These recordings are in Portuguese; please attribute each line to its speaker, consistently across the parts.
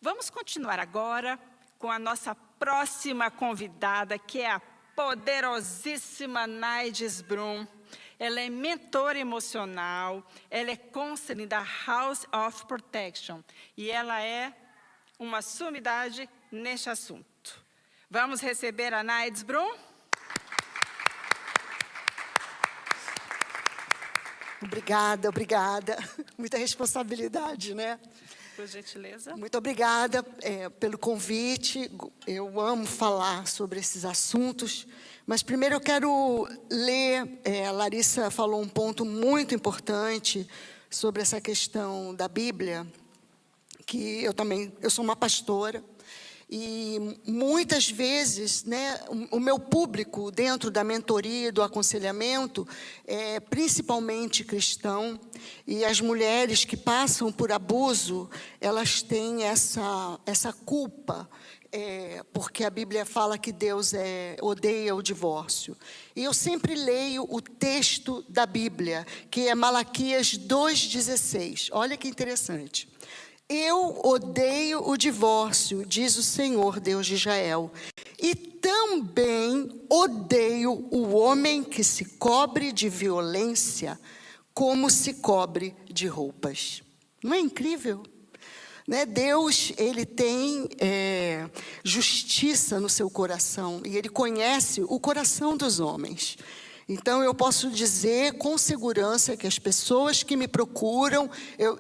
Speaker 1: Vamos continuar agora com a nossa próxima convidada, que é a poderosíssima Naides Brum. Ela é mentora emocional, ela é counseling da House of Protection e ela é uma sumidade neste assunto. Vamos receber a Naides Brum?
Speaker 2: Obrigada, obrigada. Muita responsabilidade, né?
Speaker 1: Por gentileza.
Speaker 2: Muito obrigada pelo convite. Eu amo falar sobre esses assuntos. Mas primeiro eu quero ler, a Larissa falou um ponto muito importante sobre essa questão da Bíblia, que eu sou uma pastora. E muitas vezes, né, o meu público dentro da mentoria e do aconselhamento é principalmente cristão, e as mulheres que passam por abuso, elas têm essa culpa, porque a Bíblia fala que Deus odeia o divórcio. E eu sempre leio o texto da Bíblia, que é Malaquias 2,16. Olha que interessante. Eu odeio o divórcio, diz o Senhor, Deus de Israel, e também odeio o homem que se cobre de violência, como se cobre de roupas. Não é incrível? Né? Deus, ele tem justiça no seu coração, e ele conhece o coração dos homens. Então, eu posso dizer com segurança que as pessoas que me procuram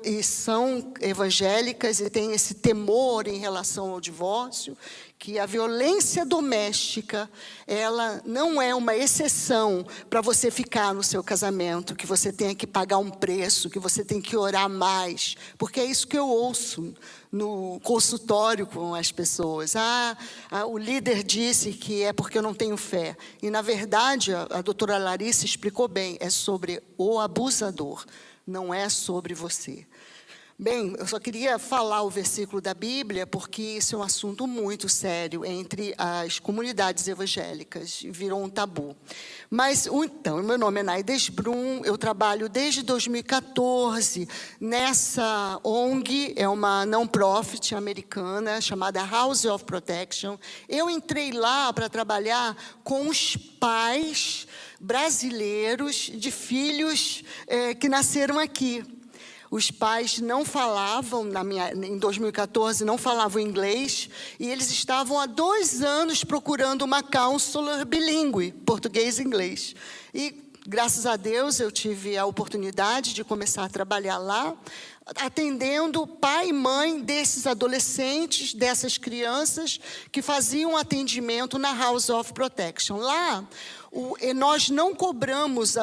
Speaker 2: e são evangélicas e têm esse temor em relação ao divórcio, que a violência doméstica, ela não é uma exceção para você ficar no seu casamento, que você tenha que pagar um preço, que você tem que orar mais, porque é isso que eu ouço no consultório com as pessoas. O líder disse que é porque eu não tenho fé. E, na verdade, a doutora Larissa explicou bem, é sobre o abusador, não é sobre você. Bem, eu só queria falar o versículo da Bíblia, porque isso é um assunto muito sério entre as comunidades evangélicas, virou um tabu. Mas, então, meu nome é Naides Brum, eu trabalho desde 2014 nessa ONG, é uma non-profit americana, chamada House of Protection. Eu entrei lá para trabalhar com os pais brasileiros de filhos que nasceram aqui. Os pais não falavam, em 2014, não falavam inglês, e eles estavam há 2 anos procurando uma counselor bilíngue, português e inglês. E, graças a Deus, eu tive a oportunidade de começar a trabalhar lá, atendendo pai e mãe desses adolescentes, dessas crianças, que faziam atendimento na House of Protection. Lá, nós não cobramos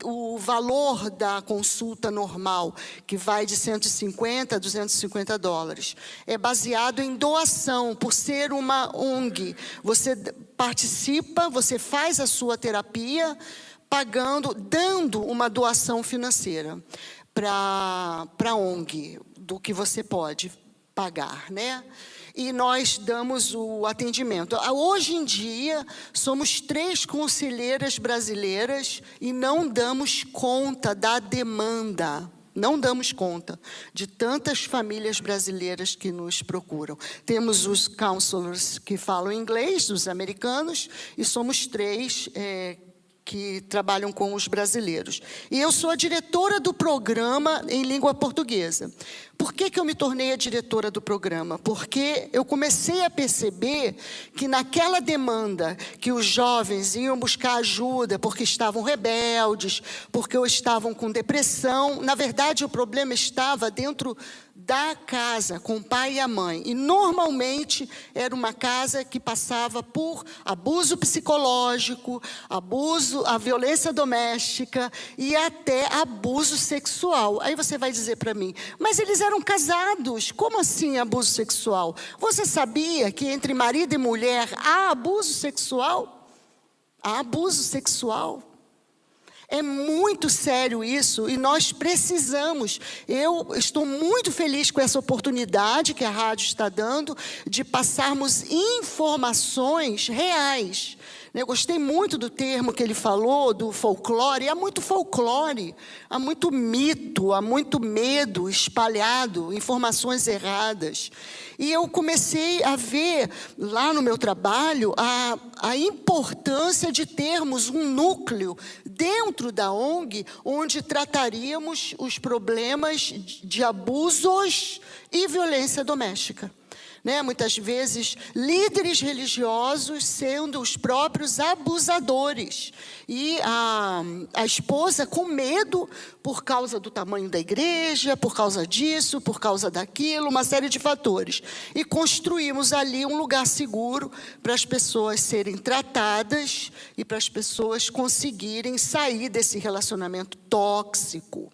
Speaker 2: o valor da consulta normal, que vai de 150 a 250 dólares. É baseado em doação, por ser uma ONG. Você participa, você faz a sua terapia, dando uma doação financeira para a ONG, do que você pode pagar, né? E nós damos o atendimento. Hoje em dia, somos 3 conselheiras brasileiras e não damos conta da demanda. Não damos conta de tantas famílias brasileiras que nos procuram. Temos os counselors que falam inglês, os americanos, e somos 3 que trabalham com os brasileiros. E eu sou a diretora do programa em língua portuguesa. Por que eu me tornei a diretora do programa? Porque eu comecei a perceber que naquela demanda que os jovens iam buscar ajuda porque estavam rebeldes, porque estavam com depressão, na verdade o problema estava dentro da casa, com o pai e a mãe. E normalmente era uma casa que passava por abuso psicológico, a violência doméstica e até abuso sexual. Aí você vai dizer para mim, mas eles eram casados, como assim abuso sexual? Você sabia que entre marido e mulher há abuso sexual? Há abuso sexual. É muito sério isso e nós precisamos. Eu estou muito feliz com essa oportunidade que a rádio está dando de passarmos informações reais, Eu gostei muito do termo que ele falou, do folclore. Há muito folclore, há muito mito, há muito medo espalhado, informações erradas. E eu comecei a ver, lá no meu trabalho, a importância de termos um núcleo dentro da ONG, onde trataríamos os problemas de abusos e violência doméstica. Muitas vezes, líderes religiosos sendo os próprios abusadores. E a esposa com medo por causa do tamanho da igreja, por causa disso, por causa daquilo, uma série de fatores. E construímos ali um lugar seguro para as pessoas serem tratadas e para as pessoas conseguirem sair desse relacionamento tóxico.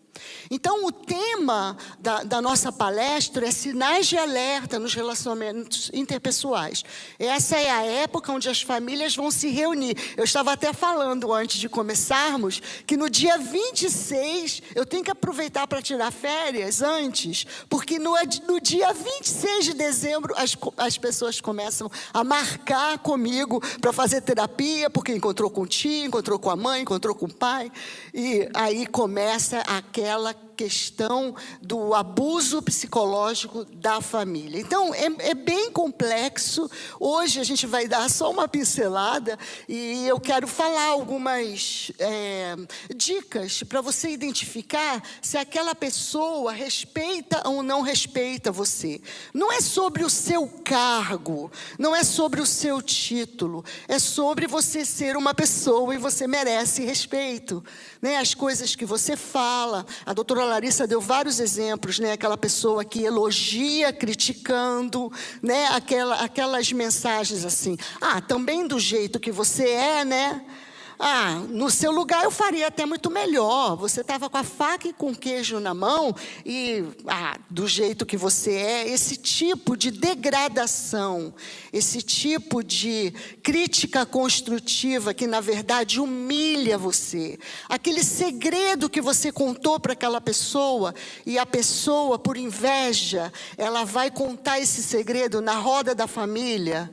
Speaker 2: Então, o tema da nossa palestra é sinais de alerta nos relacionamentos interpessoais. Essa é a época onde as famílias vão se reunir. Eu estava até falando antes de começarmos que no dia 26, eu tenho que aproveitar para tirar férias antes, porque no dia 26 de dezembro as pessoas começam a marcar comigo para fazer terapia, porque encontrou com o tio, encontrou com a mãe, encontrou com o pai, e aí começa aquela questão do abuso psicológico da família. Então, é bem complexo. Hoje a gente vai dar só uma pincelada e eu quero falar algumas dicas para você identificar se aquela pessoa respeita ou não respeita você. Não é sobre o seu cargo, não é sobre o seu título, é sobre você ser uma pessoa e você merece respeito. As coisas que você fala. A doutora Larissa deu vários exemplos, aquela pessoa que elogia criticando, aquelas mensagens assim, também do jeito que você é, no seu lugar eu faria até muito melhor. Você estava com a faca e com o queijo na mão e, do jeito que você é, esse tipo de degradação, esse tipo de crítica construtiva que, na verdade, humilha você. Aquele segredo que você contou para aquela pessoa e a pessoa, por inveja, ela vai contar esse segredo na roda da família.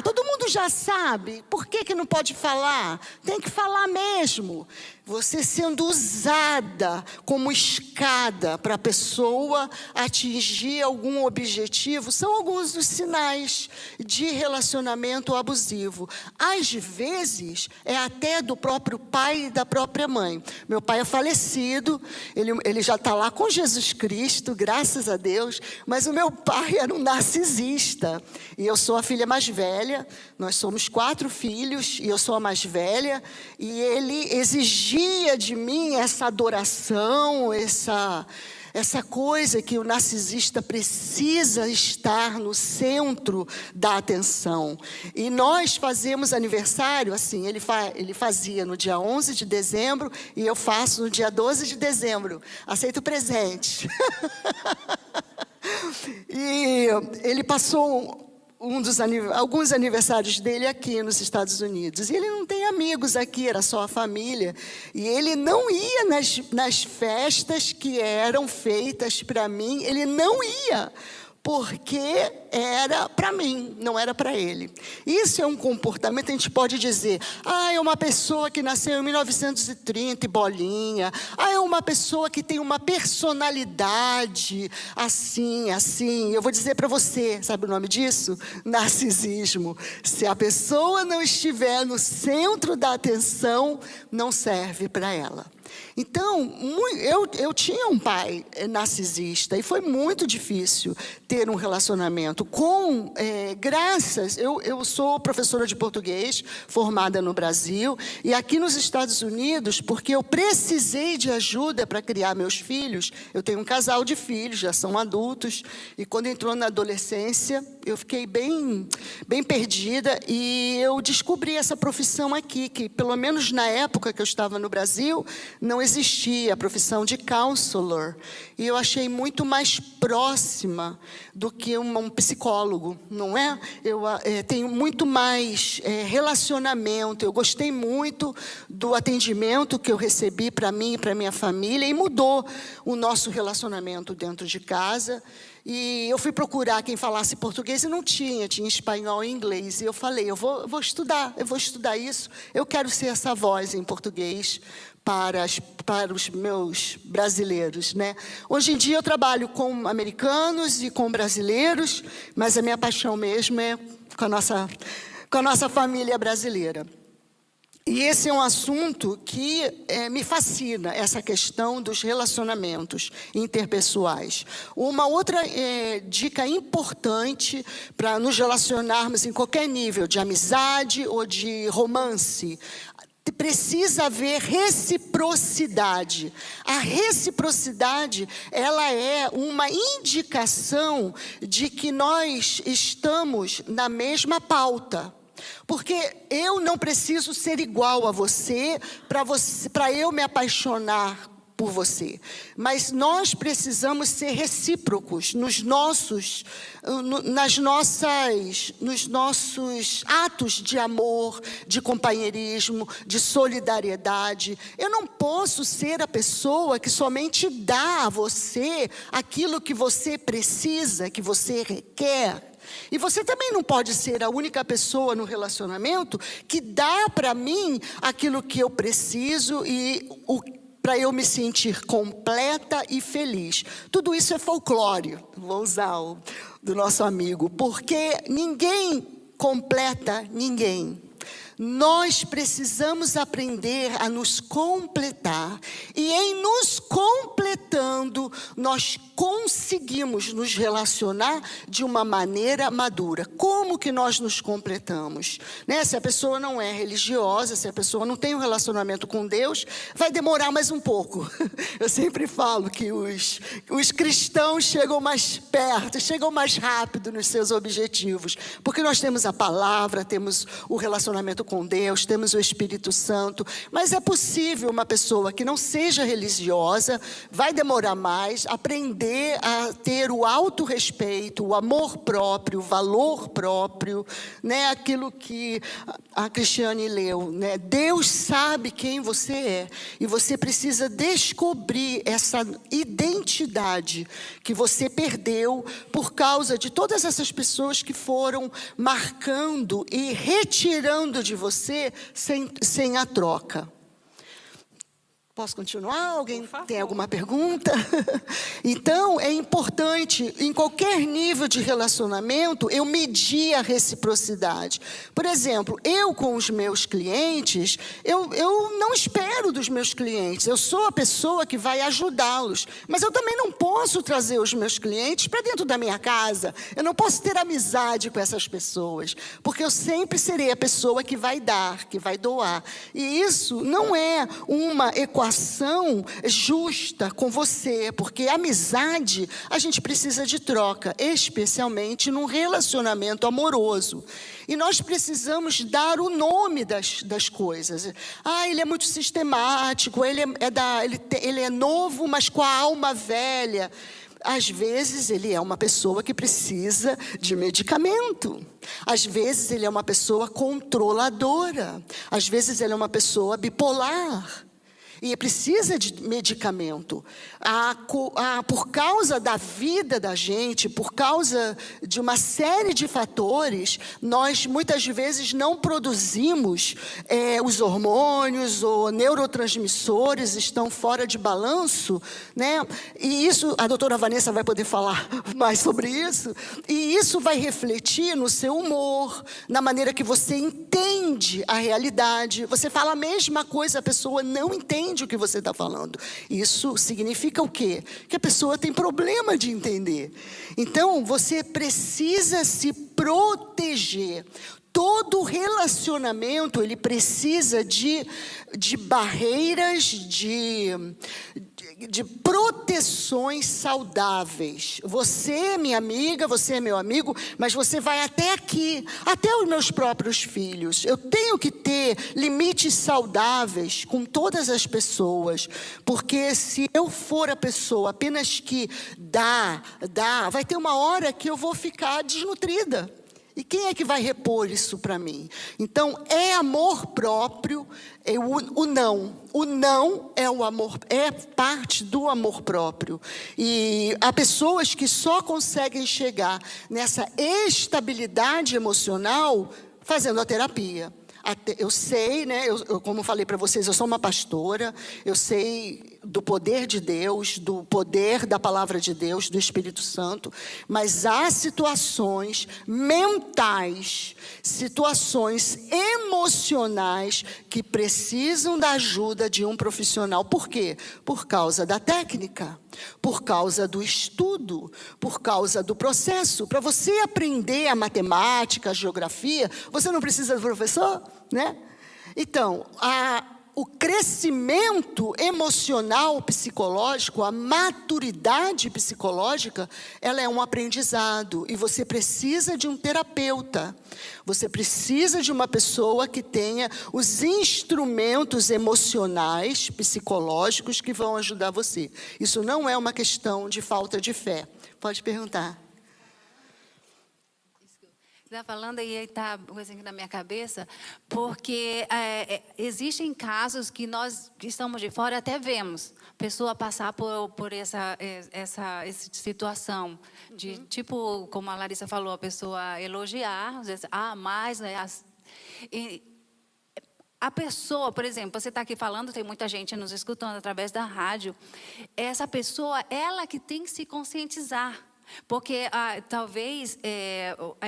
Speaker 2: Todo mundo já sabe, por que não pode falar? Tem que falar mesmo. Você sendo usada como escada para a pessoa atingir algum objetivo, são alguns dos sinais de relacionamento abusivo. Às vezes, é até do próprio pai e da própria mãe. Meu pai é falecido, ele já está lá com Jesus Cristo, graças a Deus, mas o meu pai era um narcisista. E eu sou a filha mais velha, nós somos 4 filhos, e eu sou a mais velha, e ele exigia de mim essa adoração, essa coisa que o narcisista precisa estar no centro da atenção. E nós fazemos aniversário, assim, ele fazia no dia 11 de dezembro e eu faço no dia 12 de dezembro. Aceito presente. E ele passou alguns aniversários dele aqui nos Estados Unidos. E ele não tem amigos aqui, era só a família. E ele não ia nas festas que eram feitas para mim, ele não ia. Porque era para mim, não era para ele. Isso é um comportamento, a gente pode dizer, é uma pessoa que nasceu em 1930 e bolinha. É uma pessoa que tem uma personalidade assim, assim. Eu vou dizer para você, sabe o nome disso? Narcisismo. Se a pessoa não estiver no centro da atenção, não serve para ela. Então, eu tinha um pai narcisista e foi muito difícil ter um relacionamento com, eu sou professora de português, formada no Brasil, e aqui nos Estados Unidos, porque eu precisei de ajuda para criar meus filhos. Eu tenho um casal de filhos, já são adultos, e quando entrou na adolescência, eu fiquei bem perdida, e eu descobri essa profissão aqui, que pelo menos na época que eu estava no Brasil, não existia a profissão de counselor. E eu achei muito mais próxima do que um psicólogo, não é? Eu tenho muito mais relacionamento. Eu gostei muito do atendimento que eu recebi para mim e para minha família, e mudou o nosso relacionamento dentro de casa. E eu fui procurar quem falasse português e não tinha espanhol e inglês. E eu falei, eu vou estudar isso. Eu quero ser essa voz em português para os meus brasileiros, né? Hoje em dia eu trabalho com americanos e com brasileiros, mas a minha paixão mesmo é com a nossa família brasileira. E esse é um assunto que me fascina, essa questão dos relacionamentos interpessoais. Uma outra dica importante para nos relacionarmos em qualquer nível, de amizade ou de romance, precisa haver reciprocidade. A reciprocidade, ela é uma indicação de que nós estamos na mesma pauta. Porque eu não preciso ser igual a você para eu me apaixonar por você. Mas nós precisamos ser recíprocos nos nossos atos de amor, de companheirismo, de solidariedade. Eu não posso ser a pessoa que somente dá a você aquilo que você precisa, que você requer. E você também não pode ser a única pessoa no relacionamento que dá para mim aquilo que eu preciso e para eu me sentir completa e feliz. Tudo isso é folclore, vou usar o do nosso amigo, porque ninguém completa ninguém. Nós precisamos aprender a nos completar. E em nos completando, nós conseguimos nos relacionar de uma maneira madura. Como que nós nos completamos? Né? Se a pessoa não é religiosa, se a pessoa não tem um relacionamento com Deus, vai demorar mais um pouco. Eu sempre falo que os cristãos chegam mais perto, chegam mais rápido nos seus objetivos. Porque nós temos a palavra, temos o relacionamento com Deus, temos o Espírito Santo, mas é possível uma pessoa que não seja religiosa, vai demorar mais, aprender a ter o autorrespeito, o amor próprio, o valor próprio, né? Aquilo que a Cristiane leu, né? Deus sabe quem você é, e você precisa descobrir essa identidade que você perdeu por causa de todas essas pessoas que foram marcando e retirando de você sem a troca. Posso continuar? Alguém tem alguma pergunta? Então, é importante, em qualquer nível de relacionamento, eu medir a reciprocidade. Por exemplo, eu com os meus clientes, eu não espero dos meus clientes. Eu sou a pessoa que vai ajudá-los. Mas eu também não posso trazer os meus clientes para dentro da minha casa. Eu não posso ter amizade com essas pessoas. Porque eu sempre serei a pessoa que vai dar, que vai doar. E isso não é uma equação justa com você, porque amizade a gente precisa de troca, especialmente num relacionamento amoroso. E nós precisamos dar o nome das coisas. Ele é muito sistemático, ele é novo, mas com a alma velha. Às vezes ele é uma pessoa que precisa de medicamento. Às vezes ele é uma pessoa controladora. Às vezes ele é uma pessoa bipolar. E precisa de medicamento. Por causa da vida da gente, por causa de uma série de fatores, nós muitas vezes não produzimos os hormônios ou neurotransmissores, estão fora de balanço, né? E isso, a doutora Vanessa vai poder falar mais sobre isso. E isso vai refletir no seu humor, na maneira que você entende a realidade. Você fala a mesma coisa, a pessoa não entende o que você está falando. Isso significa o quê? Que a pessoa tem problema de entender. Então, você precisa se proteger. Todo relacionamento, ele precisa de barreiras, de proteções saudáveis. Você é minha amiga, você é meu amigo, mas você vai até aqui, até os meus próprios filhos. Eu tenho que ter limites saudáveis com todas as pessoas, porque se eu for a pessoa apenas que dá, vai ter uma hora que eu vou ficar desnutrida. E quem é que vai repor isso para mim? Então, é amor próprio, o não. O não é o amor, é parte do amor próprio. E há pessoas que só conseguem chegar nessa estabilidade emocional fazendo a terapia. Eu sei, né, como falei para vocês, eu sou uma pastora, eu sei do poder de Deus, do poder da palavra de Deus, do Espírito Santo, mas há situações mentais, situações emocionais que precisam da ajuda de um profissional. Por quê? Por causa da técnica, por causa do estudo, por causa do processo. Para você aprender a matemática, a geografia, você não precisa do professor, né? Então, o crescimento emocional psicológico, a maturidade psicológica, ela é um aprendizado. E você precisa de um terapeuta. Você precisa de uma pessoa que tenha os instrumentos emocionais, psicológicos, que vão ajudar você. Isso não é uma questão de falta de fé. Pode perguntar.
Speaker 3: Está falando aí, está coisa aqui na minha cabeça, porque existem casos que nós que estamos de fora até vemos pessoa passar por essa situação de tipo, como a Larissa falou, a pessoa elogiar, às vezes, mais, né? A pessoa, por exemplo, você está aqui falando, tem muita gente nos escutando através da rádio, essa pessoa, ela que tem que se conscientizar. Porque talvez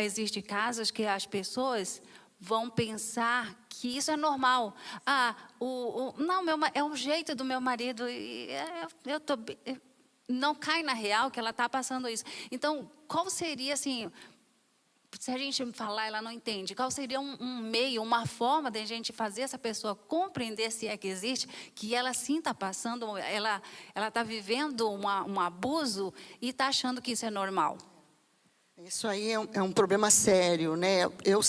Speaker 3: existem casos que as pessoas vão pensar que isso é normal. Não, é um jeito do meu marido, e não cai na real que ela está passando isso. Então, qual seria, assim, se a gente falar, ela não entende, qual seria um meio, uma forma de a gente fazer essa pessoa compreender, se é que existe, que ela sim está passando, ela está vivendo um abuso e está achando que isso é normal?
Speaker 2: Isso aí é um problema sério, né? Eu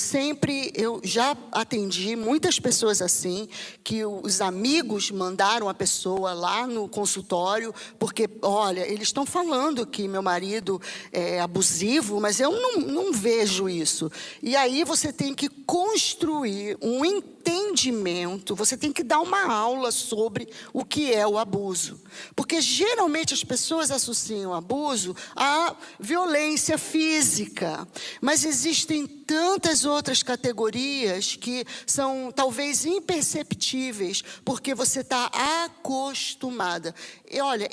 Speaker 2: já atendi muitas pessoas assim, que os amigos mandaram a pessoa lá no consultório, porque, olha, eles estão falando que meu marido é abusivo, mas eu não vejo isso. E aí você tem que construir um entendimento, você tem que dar uma aula sobre o que é o abuso. Porque geralmente as pessoas associam o abuso à violência física, mas existem tantas outras categorias que são talvez imperceptíveis, porque você está acostumada. E olha,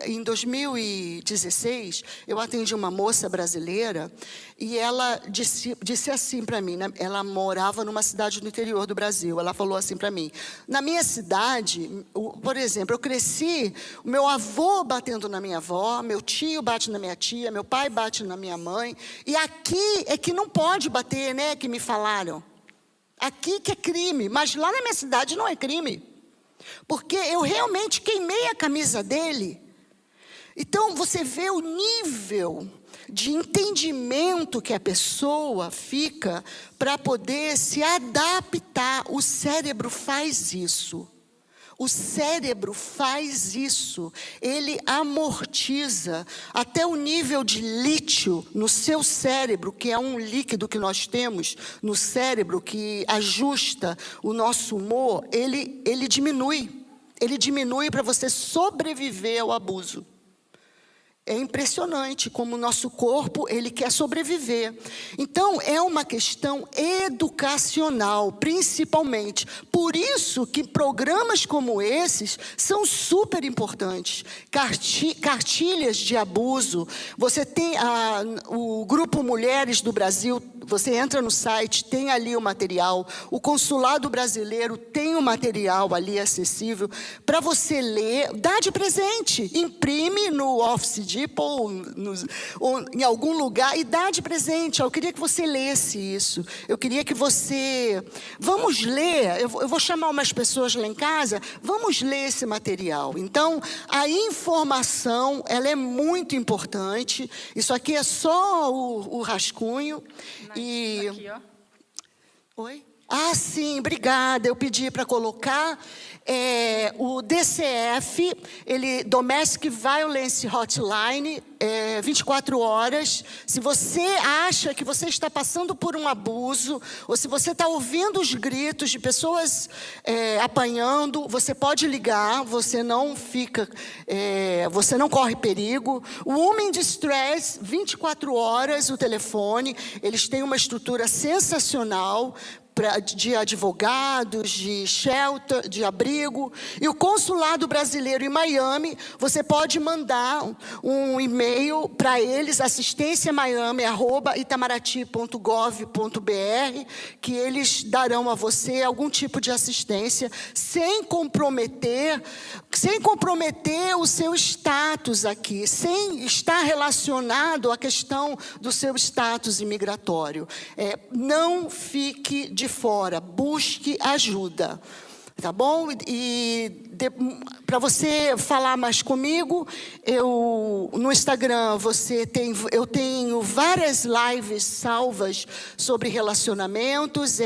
Speaker 2: em 2016, eu atendi uma moça brasileira e ela disse assim para mim, né? Ela morava numa cidade do interior do Brasil. Ela falou assim para mim: na minha cidade, por exemplo, eu cresci, o meu avô batendo na minha avó, meu tio bate na minha tia, meu pai bate na minha mãe, e aqui é que não pode bater, né, que me falaram. Aqui que é crime, mas lá na minha cidade não é crime. Porque eu realmente queimei a camisa dele. Então, você vê o nível de entendimento que a pessoa fica para poder se adaptar. O cérebro faz isso. O cérebro faz isso, ele amortiza até o nível de lítio no seu cérebro, que é um líquido que nós temos no cérebro, que ajusta o nosso humor, ele diminui. Ele diminui para você sobreviver ao abuso. É impressionante como o nosso corpo, ele quer sobreviver. Então, é uma questão educacional, principalmente. Por isso que programas como esses são super importantes. Cartilhas de abuso. Você tem o Grupo Mulheres do Brasil, você entra no site, tem ali o material. O Consulado Brasileiro tem o material ali acessível para você ler. Dá de presente, imprime no Office ou em algum lugar e dá de presente. Eu queria que você lesse isso. Eu queria que você... Vamos ler, eu vou chamar umas pessoas lá em casa, vamos ler esse material. Então, a informação, ela é muito importante. Isso aqui é só o rascunho.
Speaker 1: Aqui, ó.
Speaker 2: Oi? Ah, sim, obrigada. Eu pedi para colocar o DCF, Domestic Violence Hotline, 24 horas. Se você acha que você está passando por um abuso, ou se você está ouvindo os gritos de pessoas apanhando, você pode ligar, você não corre perigo. O Women Distress, 24 horas, o telefone. Eles têm uma estrutura sensacional de advogados, de shelter, de abrigo. E o Consulado Brasileiro em Miami, você pode mandar um e-mail para eles, assistênciamiami@itamaraty.gov.br, que eles darão a você algum tipo de assistência, sem comprometer o seu status aqui, sem estar relacionado à questão do seu status imigratório. Não fique de fora, busque ajuda, tá bom? Para você falar mais comigo, no Instagram eu tenho várias lives salvas sobre relacionamentos,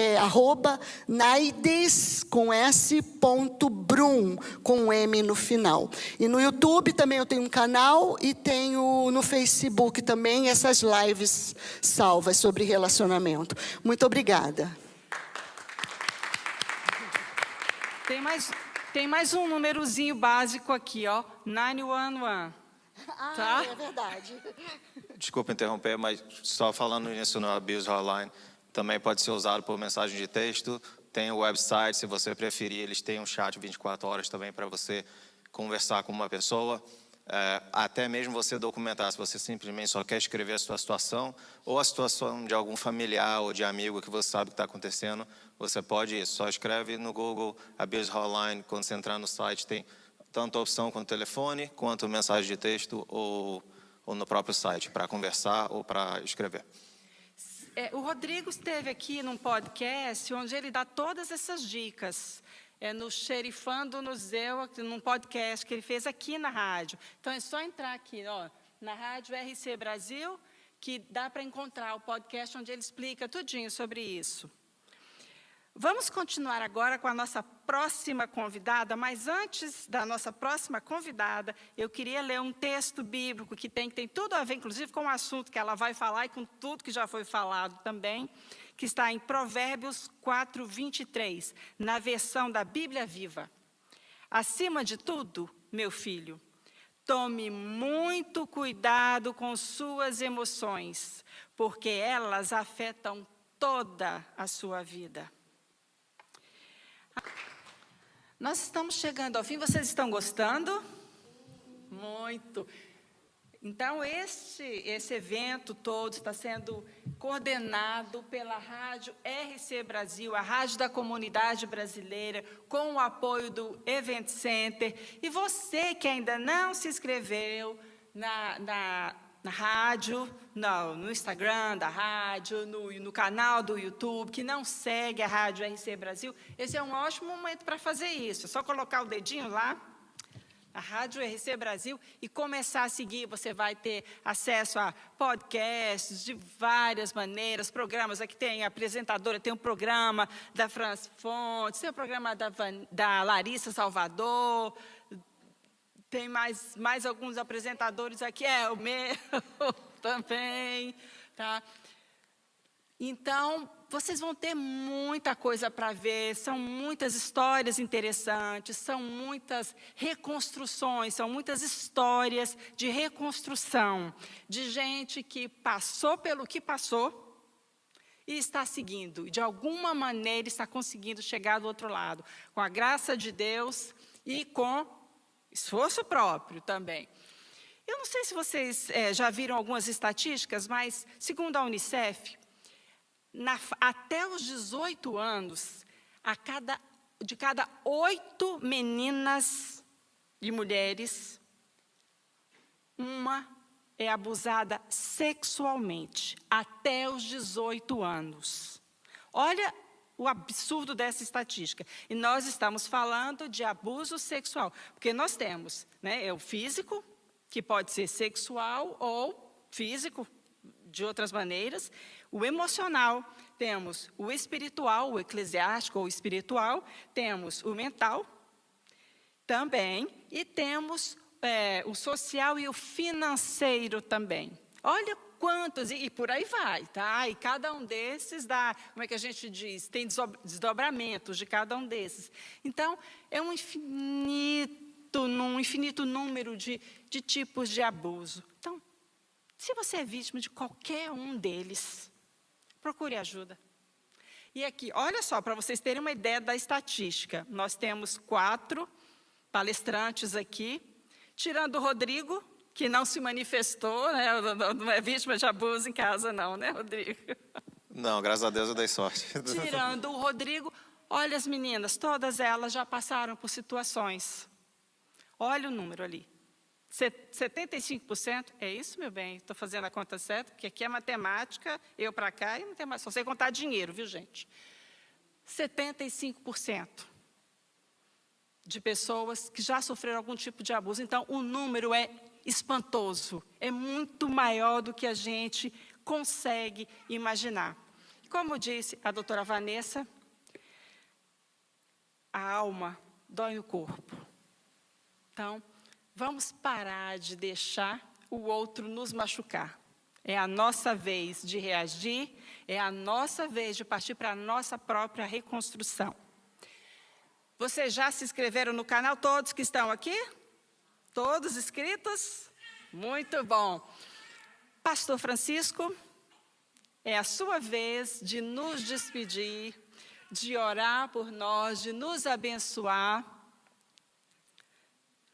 Speaker 2: @naides com s.brum com M no final. E no YouTube também eu tenho um canal e tenho no Facebook também essas lives salvas sobre relacionamento. Muito obrigada.
Speaker 1: Tem mais um númerozinho básico aqui, ó, 911. Tá?
Speaker 2: É verdade.
Speaker 4: Desculpa interromper, mas só falando nisso no Abuse Hotline, também pode ser usado por mensagem de texto. Tem o website, se você preferir, eles têm um chat 24 horas também para você conversar com uma pessoa. Até mesmo você documentar, se você simplesmente só quer escrever a sua situação, ou a situação de algum familiar ou de amigo que você sabe que está acontecendo, você pode ir. Só escreve no Google Abuse Hotline, quando você entrar no site tem tanto a opção com o telefone, quanto mensagem de texto ou no próprio site, para conversar ou para escrever.
Speaker 1: O Rodrigo esteve aqui num podcast onde ele dá todas essas dicas. No Xerifando no Zeu, num podcast que ele fez aqui na rádio. Então, é só entrar aqui, ó, na rádio RC Brasil, que dá para encontrar o podcast onde ele explica tudinho sobre isso. Vamos continuar agora com a nossa próxima convidada, mas antes da nossa próxima convidada, eu queria ler um texto bíblico que tem tudo a ver, inclusive, com o assunto que ela vai falar e com tudo que já foi falado também, que está em Provérbios 4:23, na versão da Bíblia Viva. Acima de tudo, meu filho, tome muito cuidado com suas emoções, porque elas afetam toda a sua vida. Nós estamos chegando ao fim, vocês estão gostando? Muito. Então, esse evento todo está sendo coordenado pela Rádio RC Brasil, a Rádio da Comunidade Brasileira, com o apoio do Event Center. E você que ainda não se inscreveu na rádio, no Instagram da rádio, no canal do YouTube, que não segue a Rádio RC Brasil, esse é um ótimo momento para fazer isso. É só colocar o dedinho lá, a Rádio RC Brasil, e começar a seguir. Você vai ter acesso a podcasts de várias maneiras, programas. Aqui tem a apresentadora, tem um programa da Franz Fontes, tem o programa da Larissa Salvador, tem mais alguns apresentadores aqui, o meu também, tá? Então, vocês vão ter muita coisa para ver, são muitas histórias interessantes, são muitas reconstruções, são muitas histórias de reconstrução, de gente que passou pelo que passou e está seguindo, de alguma maneira está conseguindo chegar do outro lado, com a graça de Deus e com esforço próprio também. Eu não sei se vocês já viram algumas estatísticas, mas, segundo a Unicef, até os 18 anos, de cada 8 meninas e mulheres, uma é abusada sexualmente, até os 18 anos. Olha o absurdo dessa estatística. E nós estamos falando de abuso sexual, porque nós temos o físico, que pode ser sexual ou físico, de outras maneiras. O emocional, temos o espiritual, o eclesiástico ou espiritual, temos o mental também, e temos o social e o financeiro também. Olha quantos, e por aí vai, tá? E cada um desses dá, como é que a gente diz? Tem desdobramentos de cada um desses. Então, é um infinito número de tipos de abuso. Então, se você é vítima de qualquer um deles, procure ajuda. E aqui, olha só, para vocês terem uma ideia da estatística, nós temos 4 palestrantes aqui, tirando o Rodrigo, que não se manifestou, né? Não é vítima de abuso em casa não, né, Rodrigo?
Speaker 4: Não, graças a Deus eu dei sorte.
Speaker 1: Tirando o Rodrigo, olha as meninas, todas elas já passaram por situações. Olha o número ali. 75%, é isso, meu bem? Estou fazendo a conta certa, porque aqui é matemática, eu para cá, e matemática, só sei contar dinheiro, viu, gente? 75% de pessoas que já sofreram algum tipo de abuso. Então, o número é espantoso, é muito maior do que a gente consegue imaginar. Como disse a doutora Vanessa, a alma dói no corpo. Então, vamos parar de deixar o outro nos machucar. É a nossa vez de reagir, é a nossa vez de partir para a nossa própria reconstrução. Vocês já se inscreveram no canal, todos que estão aqui? Todos inscritos? Muito bom. Pastor Francisco, é a sua vez de nos despedir, de orar por nós, de nos abençoar.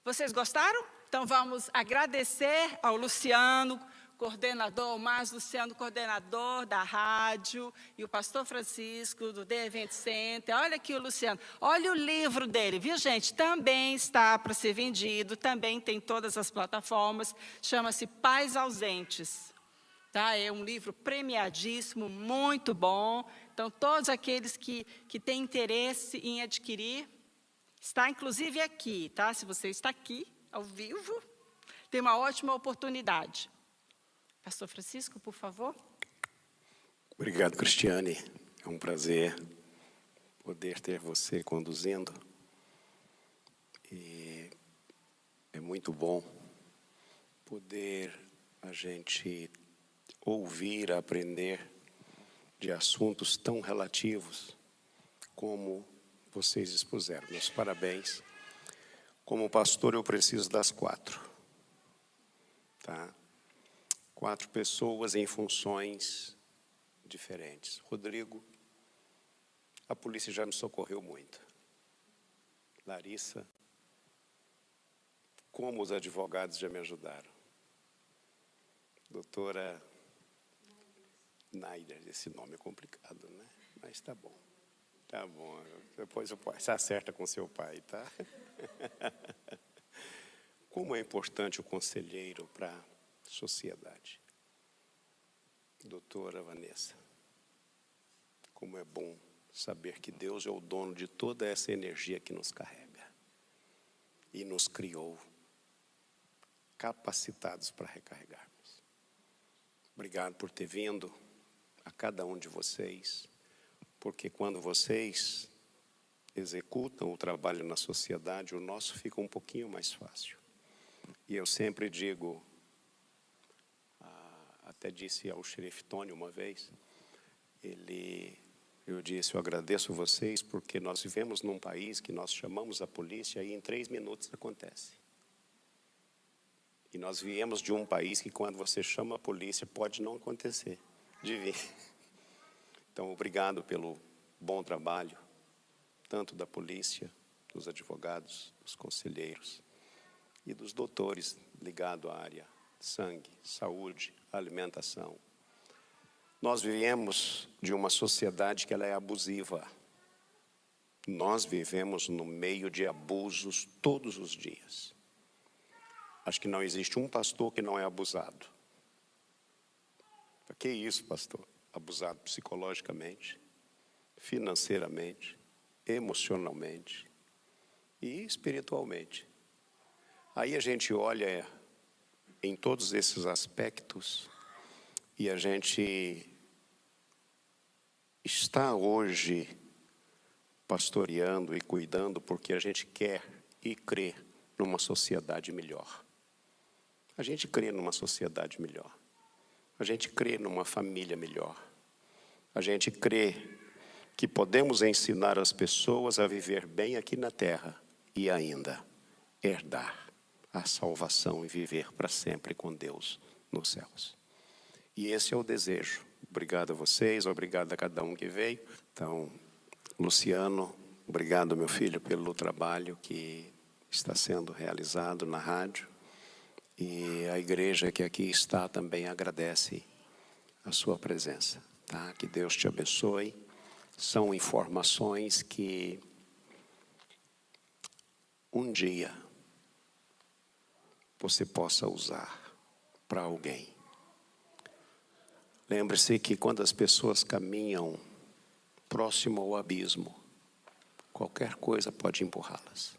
Speaker 1: Vocês gostaram? Então vamos agradecer ao Luciano, coordenador, o Márcio Luciano, coordenador da rádio, e o pastor Francisco, do The Event Center. Olha aqui o Luciano, olha o livro dele, viu, gente? Também está para ser vendido, também tem todas as plataformas, chama-se Pais Ausentes. Tá? É um livro premiadíssimo, muito bom. Então, todos aqueles que têm interesse em adquirir, está inclusive aqui, tá? Se você está aqui, ao vivo, tem uma ótima oportunidade. Pastor Francisco, por favor.
Speaker 5: Obrigado, Cristiane. É um prazer poder ter você conduzindo. E é muito bom poder a gente ouvir, aprender de assuntos tão relativos como vocês expuseram. Meus parabéns. Como pastor, eu preciso das 4. Tá? 4 pessoas em funções diferentes. Rodrigo, a polícia já me socorreu muito. Larissa, como os advogados já me ajudaram. Doutora Naira, esse nome é complicado, né? Mas tá bom. Tá bom. Depois você acerta com seu pai, tá? Como é importante o conselheiro para a sociedade. Doutora Vanessa, como é bom saber que Deus é o dono de toda essa energia que nos carrega e nos criou capacitados para recarregarmos. Obrigado por ter vindo, a cada um de vocês, porque quando vocês executam o trabalho na sociedade, o nosso fica um pouquinho mais fácil. E eu sempre digo, até disse ao xerife Tony uma vez, eu disse, eu agradeço vocês porque nós vivemos num país que nós chamamos a polícia e em 3 minutos acontece. E nós viemos de um país que quando você chama a polícia pode não acontecer, de vir. Então, obrigado pelo bom trabalho, tanto da polícia, dos advogados, dos conselheiros e dos doutores ligados à área de sangue, saúde, alimentação. Nós vivemos de uma sociedade que ela é abusiva. Nós vivemos no meio de abusos todos os dias. Acho que não existe um pastor que não é abusado. Que isso, pastor? Abusado psicologicamente, financeiramente, emocionalmente e espiritualmente. Aí a gente olha em todos esses aspectos E a gente está hoje pastoreando e cuidando porque a gente quer e crê numa sociedade melhor. A gente crê numa sociedade melhor. A gente crê numa família melhor. A gente crê que podemos ensinar as pessoas a viver bem aqui na terra e ainda herdar a salvação e viver para sempre com Deus nos céus. E esse é o desejo. Obrigado a vocês, obrigado a cada um que veio. Então, Luciano, obrigado, meu filho, pelo trabalho que está sendo realizado na rádio. E a igreja que aqui está também agradece a sua presença. Tá? Que Deus te abençoe. São informações que um dia você possa usar para alguém. Lembre-se que quando as pessoas caminham próximo ao abismo, qualquer coisa pode empurrá-las.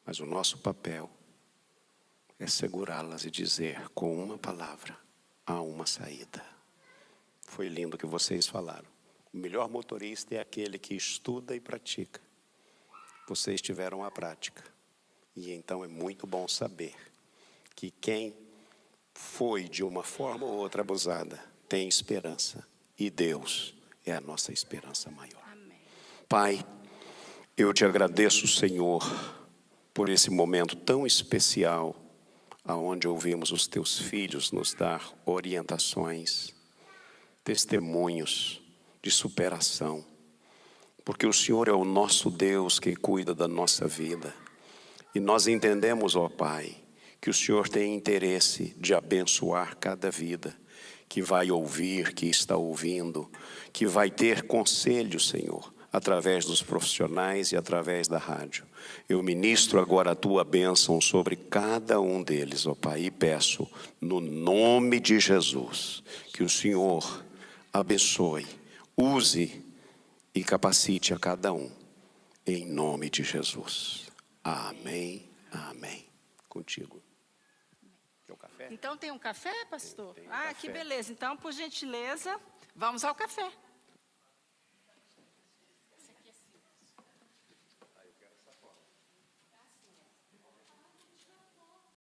Speaker 5: Mas o nosso papel é segurá-las e dizer com uma palavra, há uma saída. Foi lindo que vocês falaram. O melhor motorista é aquele que estuda e pratica. Vocês tiveram a prática. E então é muito bom saber que quem foi de uma forma ou outra abusada tem esperança. E Deus é a nossa esperança maior.
Speaker 3: Amém.
Speaker 5: Pai, eu te agradeço, Senhor, por esse momento tão especial, aonde ouvimos os teus filhos nos dar orientações, testemunhos de superação, porque o Senhor é o nosso Deus que cuida da nossa vida. E nós entendemos, ó Pai, que o Senhor tem interesse de abençoar cada vida que vai ouvir, que está ouvindo, que vai ter conselho, Senhor, através dos profissionais e através da rádio. Eu ministro agora a tua bênção sobre cada um deles, ó Pai, e peço, no nome de Jesus, que o Senhor abençoe, use e capacite a cada um, em nome de Jesus. Amém, amém. Contigo. Quer um café?
Speaker 1: Então tem um café, pastor?
Speaker 5: Tem um
Speaker 1: Ah,
Speaker 5: café.
Speaker 1: que beleza. Então, por gentileza, vamos ao café.